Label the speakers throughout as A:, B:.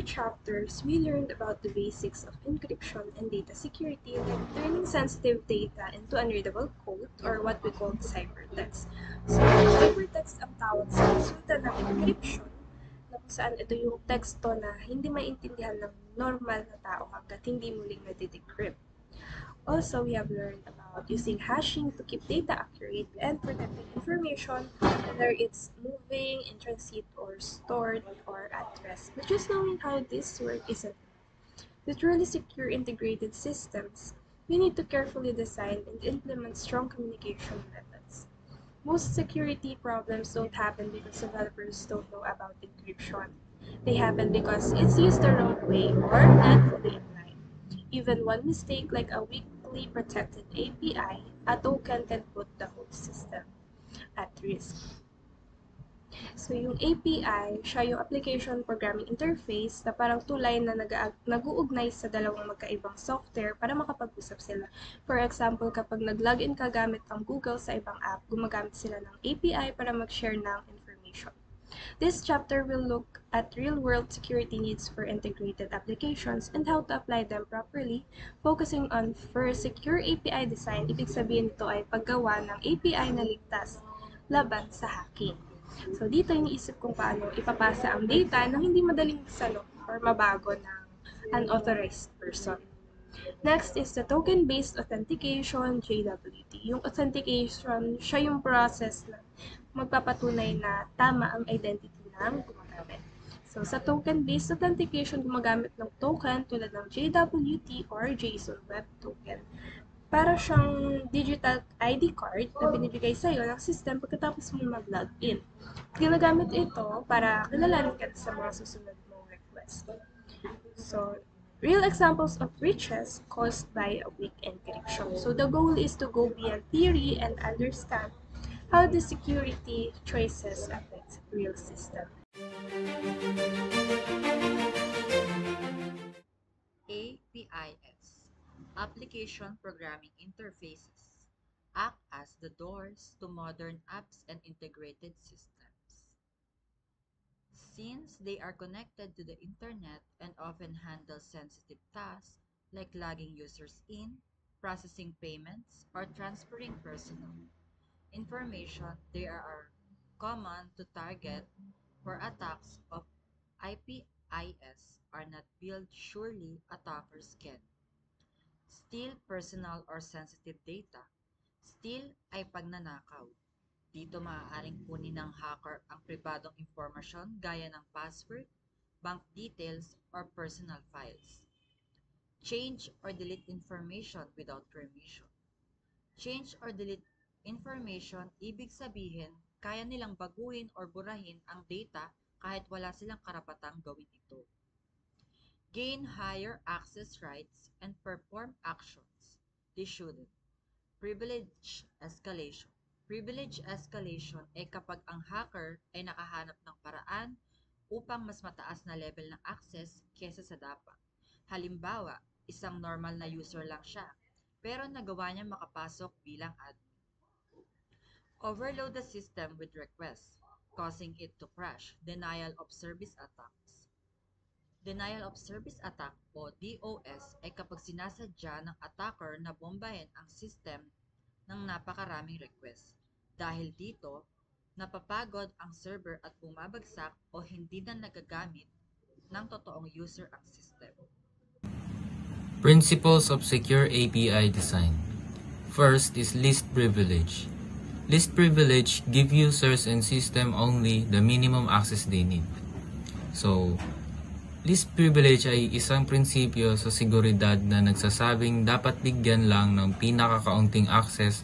A: other chapters, we learned about the basics of encryption and data security, like turning sensitive data into unreadable code, or what we call ciphertext. So, ciphertext ang tawag sa resulta ng encryption, na kung saan ito yung teksto na hindi maintindihan ng normal na tao hanggat hindi muling na-decrypt. Also, we have learned about using hashing to keep data accurate and protecting information, whether it's moving, in transit, or stored, or at rest. But just knowing how this works isn't enough. To truly secure integrated systems, we need to carefully design and implement strong communication methods. Most security problems don't happen because developers don't know about encryption. They happen because it's used the wrong way or not fully in line. Even one mistake like a weakly protected API, a token can put the whole system at risk. So yung API, siya yung application programming interface na parang tulay na nag-uugnay sa dalawang magkaibang software para makapag-usap sila. For example, kapag nag-login ka gamit ang Google sa ibang app, gumagamit sila ng API para mag-share ng information. This chapter will look at real-world security needs for integrated applications and how to apply them properly, focusing on first, secure API design. Ibig sabihin nito ay paggawa ng API na ligtas laban sa hacking. So dito iniisip kung paano ipapasa ang data na hindi madaling masalok or mabago ng unauthorized person. Next is the token-based authentication, JWT. Yung authentication, siya yung process na magpapatunay na tama ang identity ng gumagamit. So, sa token-based authentication, gumagamit ng token tulad ng JWT or JSON Web Token. Para siyang digital ID card na binibigay sa'yo ng system pagkatapos mo mag-login. Ginagamit ito para kilalanin ka sa mga susunod mong request. So, real examples of breaches caused by a weak encryption. So, the goal is to go beyond theory and understand how the security choices affect real system.
B: APIs, Application Programming Interfaces, act as the doors to modern apps and integrated systems. Since they are connected to the internet and often handle sensitive tasks like logging users in, processing payments, or transferring personal information, they are common to target for attacks of IPIS are not built surely attackers can steal personal or sensitive data. Steal ay pagnanakaw. Dito maaaring kunin ng hacker ang pribadong impormasyon gaya ng password, bank details, or personal files. Change or delete information without permission. Change or delete information, ibig sabihin, kaya nilang baguhin or burahin ang data kahit wala silang karapatang gawin ito. Gain higher access rights and perform actions they shouldn't. Privilege escalation. Privilege escalation ay kapag ang hacker ay nakahanap ng paraan upang mas mataas na level ng access kesa sa dapat. Halimbawa, isang normal na user lang siya, pero nagawa niya makapasok bilang admin. Overload the system with requests, causing it to crash. Denial of service attacks. Denial of service attack o DOS ay kapag sinasadya ng attacker na bombahin ang system ng napakaraming request. Dahil dito, napapagod ang server at bumabagsak o hindi na nagagamit ng totoong user ang system.
C: Principles of secure API design. First is least privilege. Least privilege give users and system only the minimum access they need. So, least privilege ay isang prinsipyo sa seguridad na nagsasabing dapat bigyan lang ng pinakakaunting access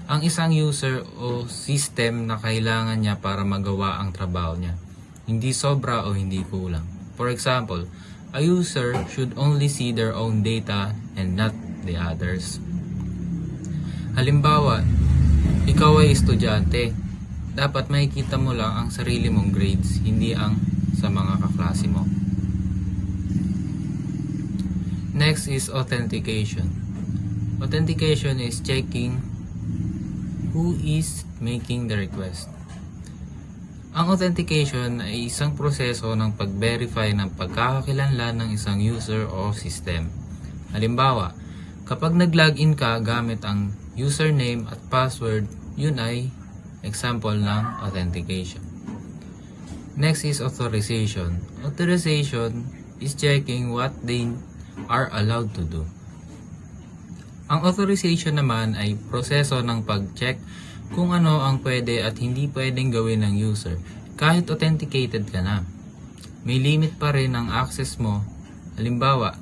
C: ang isang user o system na kailangan niya para magawa ang trabaho niya. Hindi sobra o hindi kulang. For example, a user should only see their own data and not the others. Halimbawa, ikaw ay estudyante. Dapat makikita mo lang ang sarili mong grades, hindi ang sa mga kaklase mo. Next is authentication. Authentication is checking who is making the request. Ang authentication ay isang proseso ng pag-verify ng pagkakakilanlan ng isang user o system. Halimbawa, kapag nag-login ka gamit ang username at password, yun ay example ng authentication. Next is authorization. Authorization is checking what they are allowed to do. Ang authorization naman ay proseso ng pag-check kung ano ang pwede at hindi pwedeng gawin ng user kahit authenticated ka na. May limit pa rin ang access mo. Halimbawa,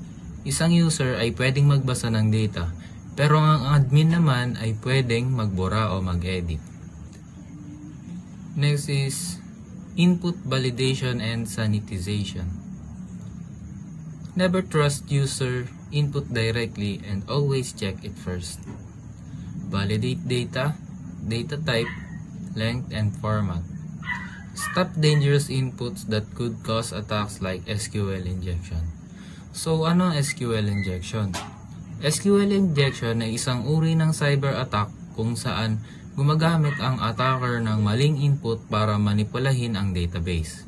C: isang user ay pwedeng magbasa ng data pero ang admin naman ay pwedeng magbura o mag-edit. Next is input validation and sanitization. Never trust user input directly and always check it first. Validate data, data type, length, and format. Stop dangerous inputs that could cause attacks like SQL injection. So, ano ang SQL injection? SQL injection ay isang uri ng cyber attack kung saan gumagamit ang attacker ng maling input para manipulahin ang database.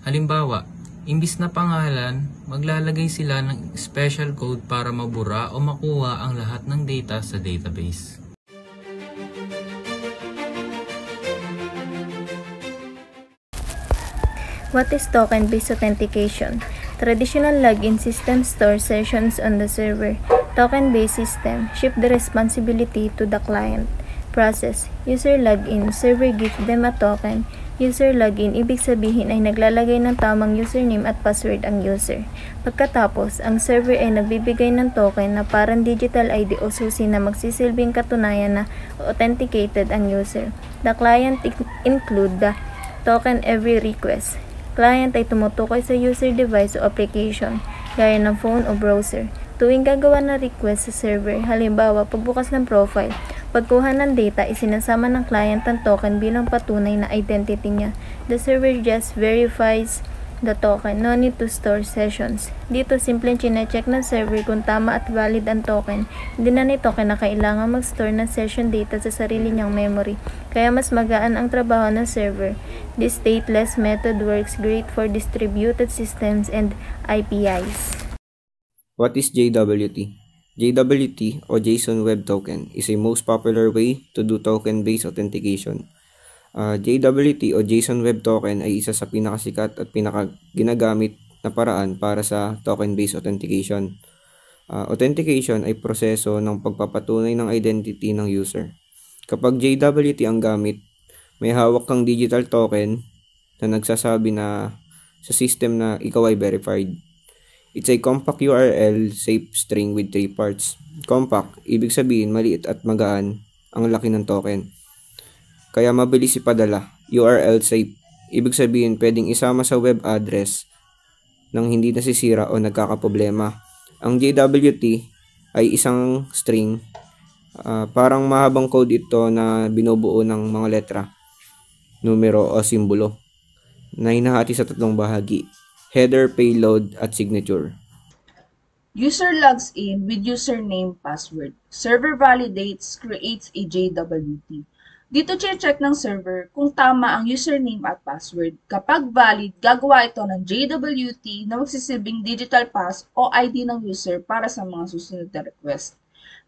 C: Halimbawa, imbis na pangalan, maglalagay sila ng special code para mabura o makuha ang lahat ng data sa database.
D: What is token-based authentication? Traditional login system stores sessions on the server. Token-based system shift the responsibility to the client. Process. User login. Server gives them a token. User login, ibig sabihin ay naglalagay ng tamang username at password ang user. Pagkatapos, ang server ay nagbibigay ng token na parang digital ID o susi na magsisilbing katunayan na authenticated ang user. The client include the token every request. Client ay tumutukoy sa user device o application, gaya ng phone o browser. Tuwing gagawa ng request sa server, halimbawa pagbukas ng profile, pagkuha ng data, isinasama ng client ang token bilang patunay na identity niya. The server just verifies the token, no need to store sessions. Dito, simpleng chinecheck ng server kung tama at valid ang token. Hindi na nito kinakailangan mag-store ng session data sa sarili niyang memory, kaya mas magaan ang trabaho ng server. This stateless method works great for distributed systems and APIs.
E: What is JWT? JWT o JSON Web Token is a most popular way to do token-based authentication. JWT o JSON Web Token ay isa sa pinakasikat at pinakaginagamit na paraan para sa token-based authentication. Authentication ay proseso ng pagpapatunay ng identity ng user. Kapag JWT ang gamit, may hawak kang digital token na nagsasabi na sa system na ikaw ay verified. It's a compact URL safe string with 3 parts. Compact, ibig sabihin maliit at magaan ang laki ng token. Kaya mabilis ipadala. URL safe, ibig sabihin pwedeng isama sa web address nang hindi nasisira o nagkakaproblema. Ang JWT ay isang string, parang mahabang code ito na binubuo ng mga letra, numero o simbolo na hinahati sa 3 bahagi: header, payload, at signature.
F: User logs in with username, password. Server validates, creates a JWT. Dito check ng server kung tama ang username at password. Kapag valid, gagawa ito ng JWT na magsisilbing digital pass o ID ng user para sa mga susunod na request.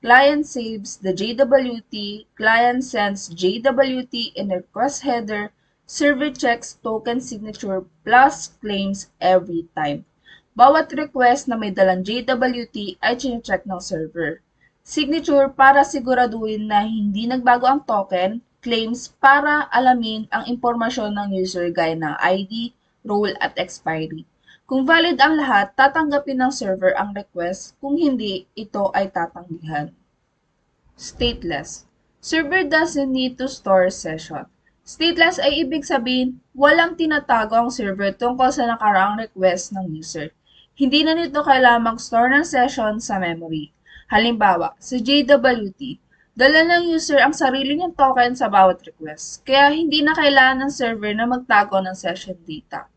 F: Client saves the JWT, client sends JWT in request header, server checks token signature plus claims every time. Bawat request na may dalang JWT ay chine-check ng server. Signature para siguraduhin na hindi nagbago ang token, claims para alamin ang impormasyon ng user gaya ng ID, role at expiry. Kung valid ang lahat, tatanggapin ng server ang request, kung hindi, ito ay tatanggihan. Stateless. Server doesn't need to store session. Stateless ay ibig sabihin, walang tinatago ang server tungkol sa nakaraang request ng user. Hindi na nito kailangang mag-store ng session sa memory. Halimbawa, sa JWT, dala ng user ang sarili niyang token sa bawat request, kaya hindi na kailangan ng server na magtago ng session data.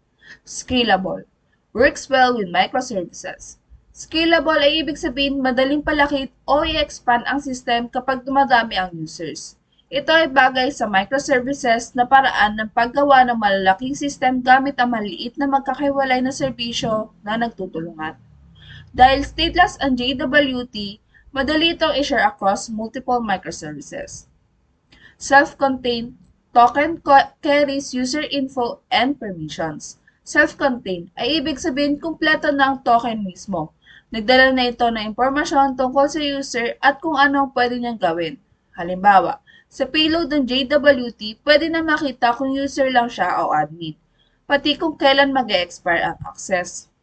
F: Scalable. Works well with microservices. Scalable ay ibig sabihin madaling palakit o i-expand ang system kapag dumadami ang users. Ito ay bagay sa microservices na paraan ng paggawa ng malalaking system gamit ang maliit na magkakahiwalay na serbisyo na nagtutulungan. Dahil stateless ang JWT, madali itong i-share across multiple microservices. Self-contained token carries user info and permissions. Self-contained ay ibig sabihin kumpleto na ang token mismo. Nagdala na ito ng impormasyon tungkol sa user at kung ano ang pwede niyang gawin. Halimbawa, sa payload ng JWT, pwede na makita kung user lang siya o admin, pati kung kailan mag-expire ang access.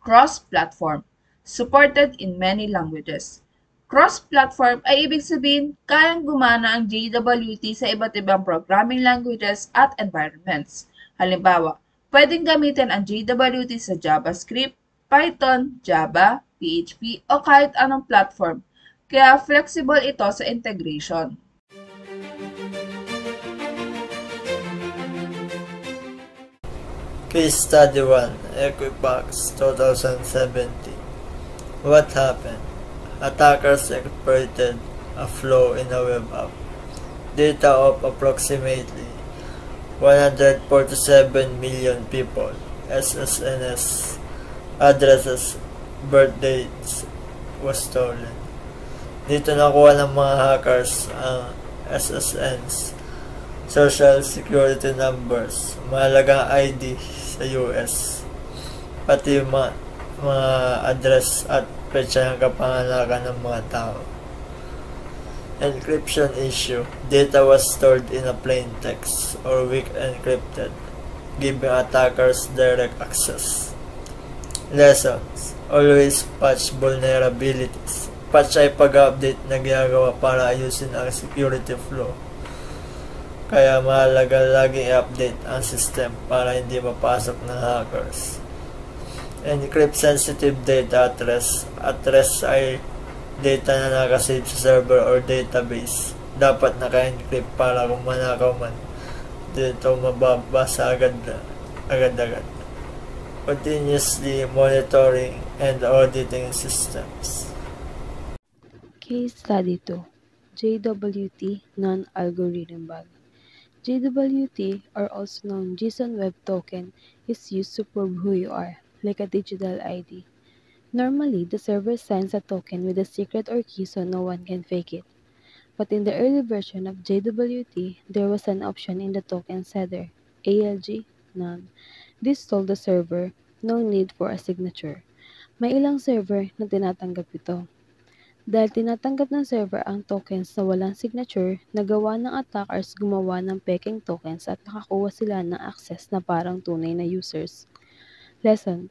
F: Cross-platform, supported in many languages. Cross-platform ay ibig sabihin kayang gumana ang JWT sa iba't ibang programming languages at environments. Halimbawa, pwedeng gamitin ang JWT sa JavaScript, Python, Java, PHP o kahit anong platform, kaya flexible ito sa integration.
G: Case Study 1, Equifax 2017. What happened? Attackers exploited a flaw in a web app. Data of approximately 147 million people, SSNs, addresses, birth dates was stolen. Dito nakuha ng mga hackers ang SSNs, social security numbers, mahalagang ID sa US, pati mga address at petsa ng kapanganakan ng mga tao. Encryption issue. Data was stored in a plain text or weak encrypted, giving attackers direct access. Lessons. Always patch vulnerabilities. Patch ay pag-update na ginagawa para ayusin ang security flaw. Kaya mahalaga laging i-update ang system para hindi mapasok ng hackers. Encrypt sensitive data address. Address ay data na nakasave sa server or database. Dapat naka-encrypt para kung manakaw man, dito mababasa agad-agad. Continuously monitoring and auditing systems.
H: Case Study 2, JWT Non-Algorithm Bug. JWT, or also known JSON Web Token, is used to prove who you are, like a digital ID. Normally, the server sends a token with a secret or key so no one can fake it. But in the early version of JWT, there was an option in the token's header, ALG, None. This told the server, no need for a signature. May ilang server na tinatanggap ito. Dahil tinatanggap ng server ang tokens na walang signature, nagawa ng attackers gumawa ng peking tokens at nakakuha sila ng access na parang tunay na users. Lesson: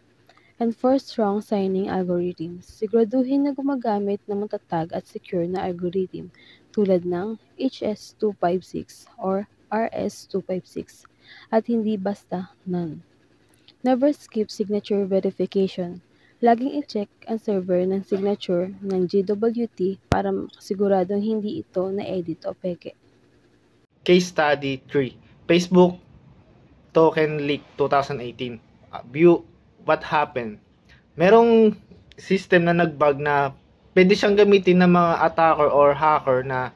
H: enforce strong signing algorithms. Siguraduhin na gumagamit ng matatag at secure na algorithm tulad ng HS256 or RS256 at hindi basta none. Never skip signature verification. Laging i-check ang server ng signature ng JWT para makasiguradong hindi ito na-edit o peke.
I: Case Study 3, Facebook Token Leak 2018. View what happened. Merong system na nag-bug na pwede siyang gamitin ng mga attacker or hacker na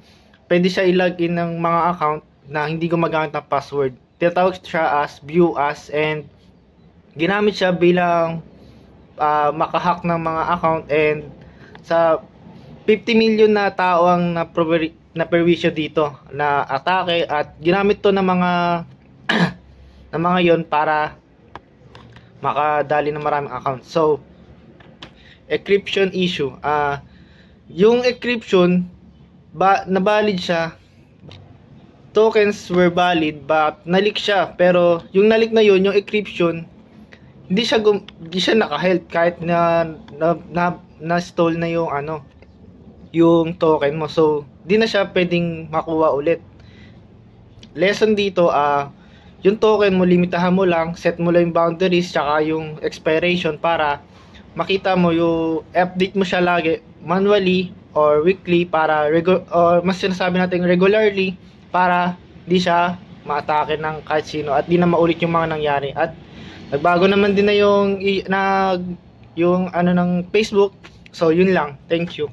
I: pwede siya i-login ng mga account na hindi gumagamit ng password. Tinatawag siya as view as, and ginamit siya bilang makahack ng mga account, and sa 50 million na tao ang na-perwisyo dito na atake, at ginamit to ng mga ng mga yon para makadali ng maraming account. So, encryption issue. Yung encryption, na-valid siya. Tokens were valid but nalik siya. Pero yung nalik na yun, yung encryption, hindi siya naka-held kahit na-stole na yung yung token mo. So, di na siya pwedeng makuha ulit. Lesson dito, yung token mo, limitahan mo lang, set mo lang yung boundaries, tsaka yung expiration para makita mo yung update mo siya lagi, manually or weekly, para or mas sinasabi natin regularly, para di siya ma-atake ng kahit sino at di na maulit yung mga nangyari. At nagbago naman din na yung ng Facebook. So, yun lang. Thank you.